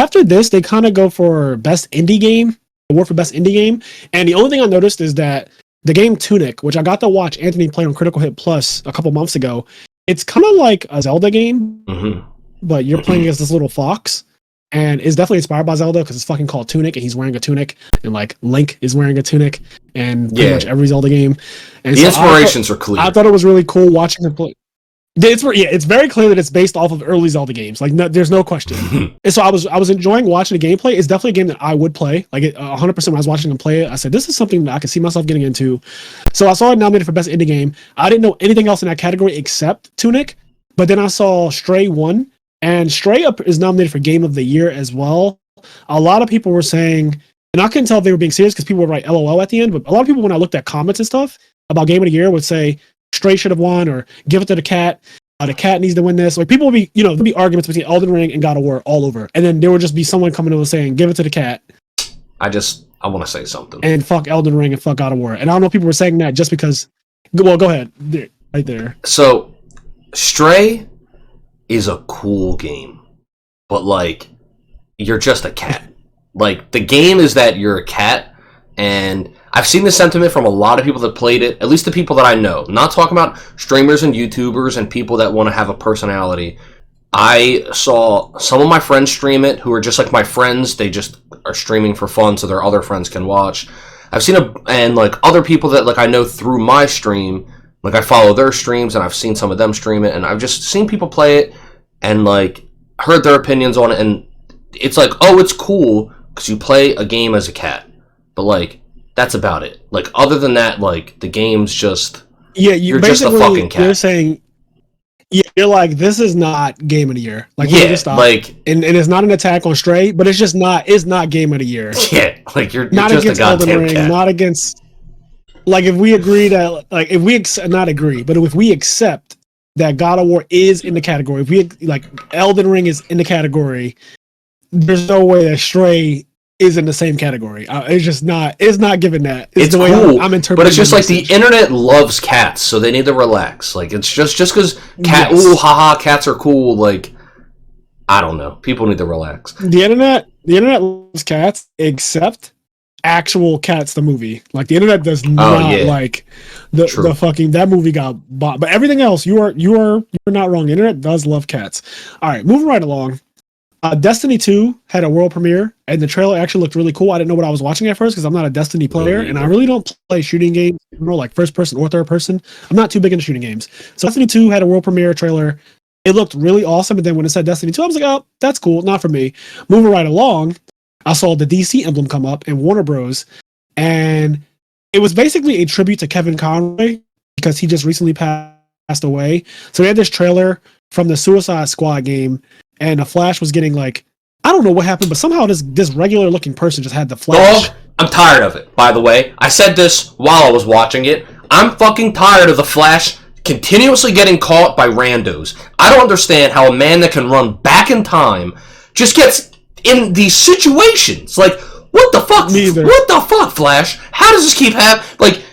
after this, they kind of go for best indie game, award for best indie game. And the only thing I noticed is that the game Tunic, which I got to watch Anthony play on Critical Hit Plus a couple months ago, it's kind of like a Zelda game, but you're playing as this little fox. And it's definitely inspired by Zelda because it's fucking called Tunic, and he's wearing a tunic, and like Link is wearing a tunic, and pretty much every Zelda game. And the inspirations are clear. I thought it was really cool watching him play. It's very clear that it's based off of early Zelda games. Like, there's no question. And so I was enjoying watching the gameplay. It's definitely a game that I would play. Like, 100% when I was watching him play it, I said, this is something that I could see myself getting into. So I saw it nominated for best indie game. I didn't know anything else in that category except Tunic, but then I saw Stray won. And Stray Up is nominated for Game of the Year as well. A lot of people were saying, and I couldn't tell if they were being serious because people would write LOL at the end, but a lot of people, when I looked at comments and stuff about Game of the Year, would say Stray should have won or give it to the cat. The cat needs to win this. Like, people would be, there'd be arguments between Elden Ring and God of War all over. And then there would just be someone coming over saying, give it to the cat. I want to say something. And fuck Elden Ring and fuck God of War. And I don't know if people were saying that just because, well, go ahead. Right there. So, Stray is a cool game, but like, you're just a cat. Like, the game is that you're a cat, and I've seen the sentiment from a lot of people that played it, at least the people that I know. I'm not talking about streamers and YouTubers and people that want to have a personality. I saw some of my friends stream it who are just like my friends. They just are streaming for fun so their other friends can watch. I've seen and like other people that like I know through my stream. Like, I follow their streams, and I've seen some of them stream it, and I've just seen people play it and, like, heard their opinions on it, and it's like, oh, it's cool because you play a game as a cat. But, like, that's about it. Like, other than that, like, the game's just... Yeah, you're just a fucking cat. You're saying... Yeah, you're like, this is not Game of the Year. Like, like... And it's not an attack on Stray, but it's just not... It's not Game of the Year. Yeah, like, you're not just against a goddamn Elden Ring, cat. not against... Like, if we agree that, like, if we not agree, but if we accept that God of War is in the category, if we like Elden Ring is in the category, there's no way that Stray is in the same category. It's just not. It's not given that. It's the way cool, I'm interpreting. But it's just like the internet loves cats, so they need to relax. Like, it's just because ooh, haha, cats are cool. Like, I don't know. People need to relax. The internet loves cats, except actual Cats the movie. Like, the internet does not like the fucking that movie got bought. But everything else, you're not wrong. The internet does love cats. All right, moving right along. Destiny 2 had a world premiere, and the trailer actually looked really cool. I didn't know what I was watching at first because I'm not a Destiny player, and I really don't play shooting games, like first person or third person. I'm not too big into shooting games. So Destiny 2 had a world premiere trailer. It looked really awesome, and then when it said Destiny 2, I was like, oh, that's cool, not for me. Moving right along, I saw the DC emblem come up in Warner Bros. And it was basically a tribute to Kevin Conroy because he just recently passed away. So they had this trailer from the Suicide Squad game, and the Flash was getting like, I don't know what happened, but somehow this regular looking person just had the Flash. Dog, I'm tired of it, by the way. I said this while I was watching it. I'm fucking tired of the Flash continuously getting caught by randos. I don't understand how a man that can run back in time just gets in these situations. Like, what the fuck? Neither. What the fuck, Flash? How does this keep happening? Like,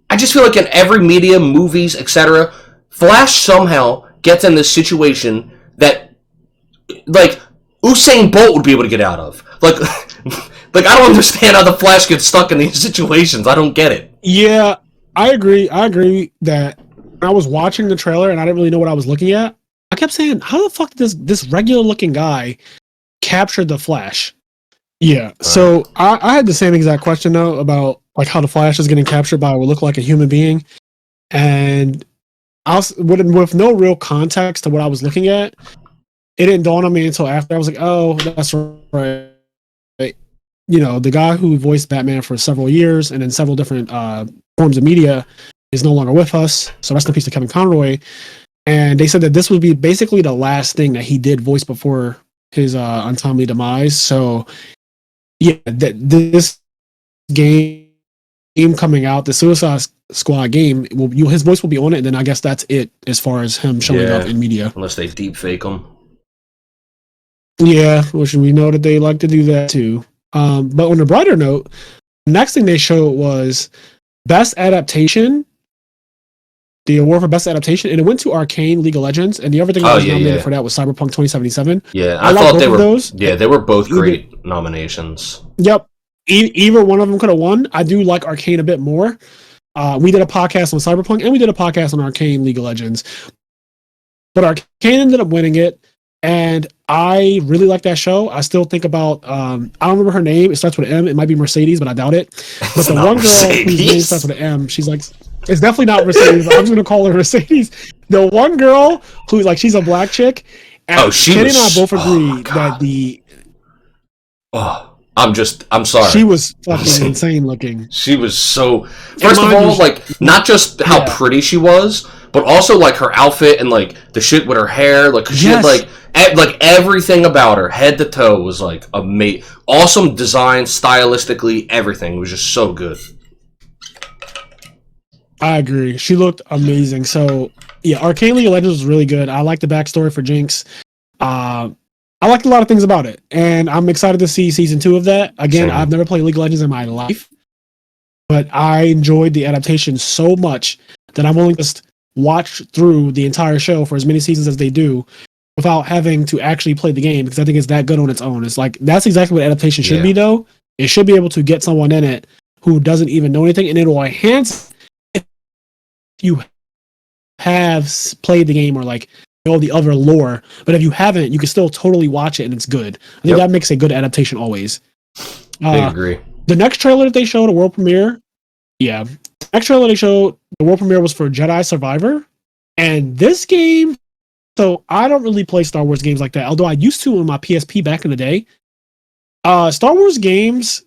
I just feel like in every media, movies, etc., Flash somehow gets in this situation that, like, Usain Bolt would be able to get out of. Like, like, I don't understand how the Flash gets stuck in these situations. I don't get it. Yeah, I agree. I agree that when I was watching the trailer and I didn't really know what I was looking at, I kept saying, how the fuck does this regular looking guy capture the Flash? Yeah, so I had the same exact question though about like how the Flash is getting captured by what look like a human being, and I was with no real context to what I was looking at. It didn't dawn on me until after. I was like, oh, that's right. You know, the guy who voiced Batman for several years and in several different forms of media is no longer with us. So rest in peace to Kevin Conroy. And they said that this would be basically the last thing that he did voice before his untimely demise. So yeah, this game coming out, the Suicide Squad game, his voice will be on it, and then I guess that's it as far as him showing up in media. Unless they deep fake him. Yeah, which we know that they like to do that too. But on a brighter note, the next thing they showed was best adaptation. the award for best adaptation, and it went to Arcane League of Legends. And the other thing that was nominated for that was Cyberpunk 2077. Yeah, I thought both they were those. Yeah, they were both great nominations. Yep, either one of them could have won. I do like Arcane a bit more. We did a podcast on Cyberpunk, and we did a podcast on Arcane League of Legends. But Arcane ended up winning it, and I really like that show. I still think about, I don't remember her name. It starts with an M. It might be Mercedes, but I doubt it. But the one girl whose name starts with an M, she's like, it's definitely not Mercedes. I'm just going to call her Mercedes. The one girl who, like, she's a black chick. And Kenny and I both agree that the... I'm sorry. She was fucking insane looking. She was so... First of all, like, not just how pretty she was, but also, like, her outfit and, like, the shit with her hair. Like, she had, like everything about her, head to toe, was, like, amazing. Awesome design, stylistically, everything was just so good. I agree. She looked amazing. So, yeah, Arcane League of Legends was really good. I like the backstory for Jinx. I liked a lot of things about it, and I'm excited to see season 2 of that. Again, I've never played League of Legends in my life, but I enjoyed the adaptation so much that I'm willing to just watch through the entire show for as many seasons as they do without having to actually play the game, because I think it's that good on its own. It's like, that's exactly what adaptation should be, though. It should be able to get someone in it who doesn't even know anything, and it will enhance if you have played the game or, like, all the other lore, but if you haven't, you can still totally watch it and it's good. I think that makes a good adaptation always. I agree. The next trailer that they showed, a world premiere, the next trailer they showed, the world premiere was for Jedi Survivor, and this game, so I don't really play Star Wars games like that, although I used to on my PSP back in the day. Star Wars games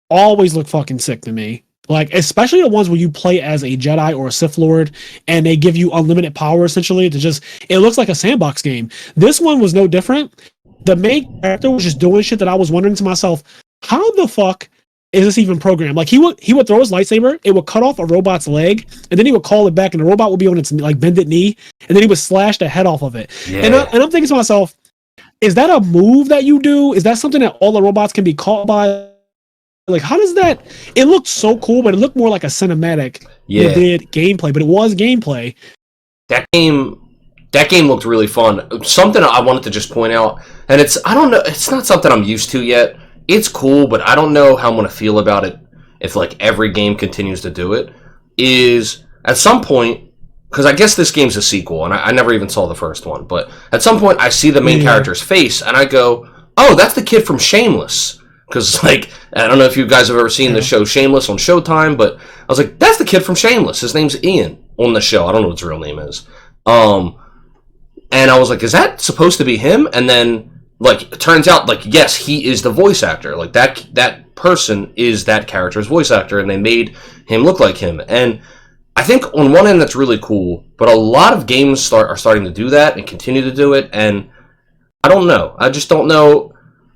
always look fucking sick to me. Like, especially the ones where you play as a Jedi or a Sith Lord, and they give you unlimited power, essentially, to just... It looks like a sandbox game. This one was no different. The main character was just doing shit that I was wondering to myself, how the fuck is this even programmed? Like, he would throw his lightsaber, it would cut off a robot's leg, and then he would call it back, and the robot would be on its, like, bended knee, and then he would slash the head off of it. Yeah. And I'm thinking to myself, is that a move that you do? Is that something that all the robots can be caught by? Like, how does that... It looked so cool, but it looked more like a cinematic than it did gameplay, but it was gameplay. That game looked really fun. Something I wanted to just point out, and I don't know, it's not something I'm used to yet. It's cool, but I don't know how I'm going to feel about it if, like, every game continues to do it, is at some point, because I guess this game's a sequel, and I never even saw the first one, but at some point I see the main character's face, and I go, oh, that's the kid from Shameless. Because, like, I don't know if you guys have ever seen the show Shameless on Showtime, but I was like, that's the kid from Shameless. His name's Ian on the show. I don't know what his real name is. And I was like, is that supposed to be him? And then, like, it turns out, like, yes, he is the voice actor. Like, that person is that character's voice actor, and they made him look like him. And I think on one end that's really cool, but a lot of games are starting to do that and continue to do it, and I don't know. I just don't know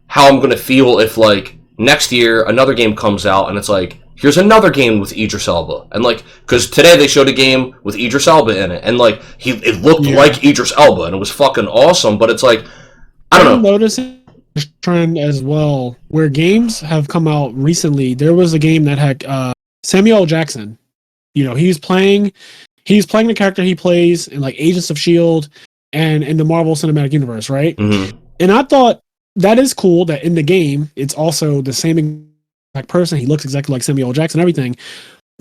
how I'm going to feel if, like, next year another game comes out and it's like, here's another game with Idris Elba. And, like, because today they showed a game with Idris Elba in it, and, like, it looked like Idris Elba, and it was fucking awesome, but it's like, I don't know. Noticing this trend as well, where games have come out recently. There was a game that had Samuel L. Jackson. You know, he's playing the character he plays in, like, Agents of S.H.I.E.L.D. and in the Marvel Cinematic Universe, right? Mm-hmm. And I thought, that is cool that in the game, it's also the same exact person. He looks exactly like Samuel L. Jackson, everything.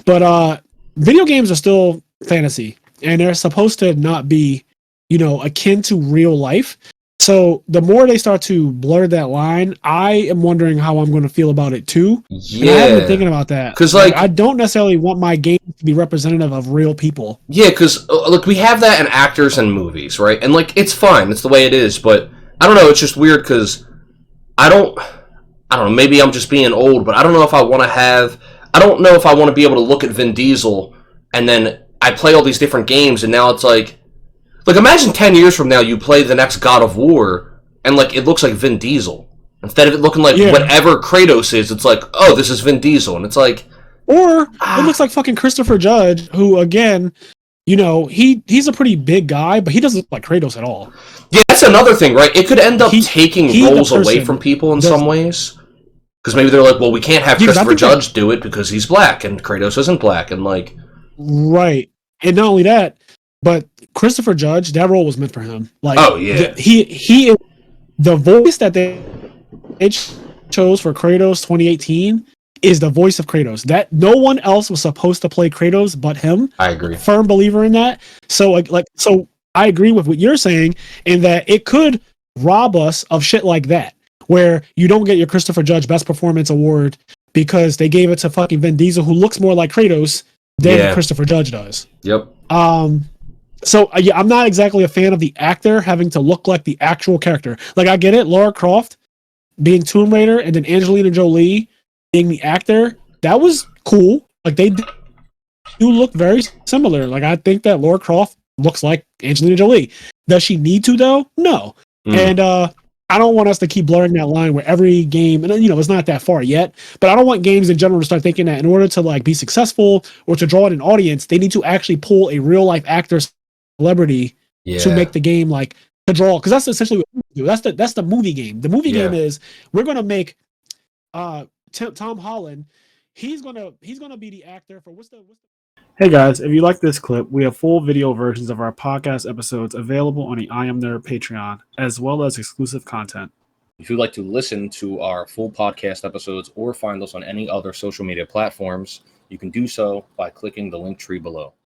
But video games are still fantasy, and they're supposed to not be, you know, akin to real life. So the more they start to blur that line, I am wondering how I'm going to feel about it too. Yeah, and I have been thinking about that, because, like, I don't necessarily want my game to be representative of real people. Yeah, because look, we have that in actors and movies, right? And, like, it's fine, it's the way it is, but I don't know, it's just weird because I don't know, maybe I'm just being old, but I don't know if I want to be able to look at Vin Diesel and then I play all these different games and now it's like imagine 10 years from now you play the next God of War and, like, it looks like Vin Diesel. Instead of it looking like whatever Kratos is, it's like, oh, this is Vin Diesel, and it's like... Or it looks like fucking Christopher Judge, who, again... You know, he's a pretty big guy, but he doesn't look like Kratos at all. Yeah, that's another thing, right? It could end up taking roles away from people in some ways. Because maybe they're like, well, we can't have Christopher Judge do it because he's black, and Kratos isn't black, and, like... Right. And not only that, but Christopher Judge, that role was meant for him. Like, Oh yeah, he is the voice that they chose for Kratos 2018 is the voice of Kratos. That no one else was supposed to play Kratos but him. I agree. Firm believer in that. So so I agree with what you're saying in that it could rob us of shit like that, where you don't get your Christopher Judge Best Performance Award because they gave it to fucking Vin Diesel, who looks more like Kratos than Christopher Judge does. Yep. So yeah, I'm not exactly a fan of the actor having to look like the actual character. Like, I get it, Lara Croft being Tomb Raider and then Angelina Jolie being the actor, that was cool. Like, they do look very similar. Like, I think that Lara Croft looks like Angelina Jolie. Does she need to though? No. And I don't want us to keep blurring that line where every game, and it's not that far yet, but I don't want games in general to start thinking that in order to like be successful or to draw in an audience, they need to actually pull a real life actor celebrity to make the game like to draw, because that's essentially what we do. That's the movie game. The movie game is we're gonna make Tom Holland. He's gonna be the actor for what's the. Hey guys, if you like this clip, we have full video versions of our podcast episodes available on the IMNerd Patreon, as well as exclusive content. If you'd like to listen to our full podcast episodes or find us on any other social media platforms, you can do so by clicking the link tree below.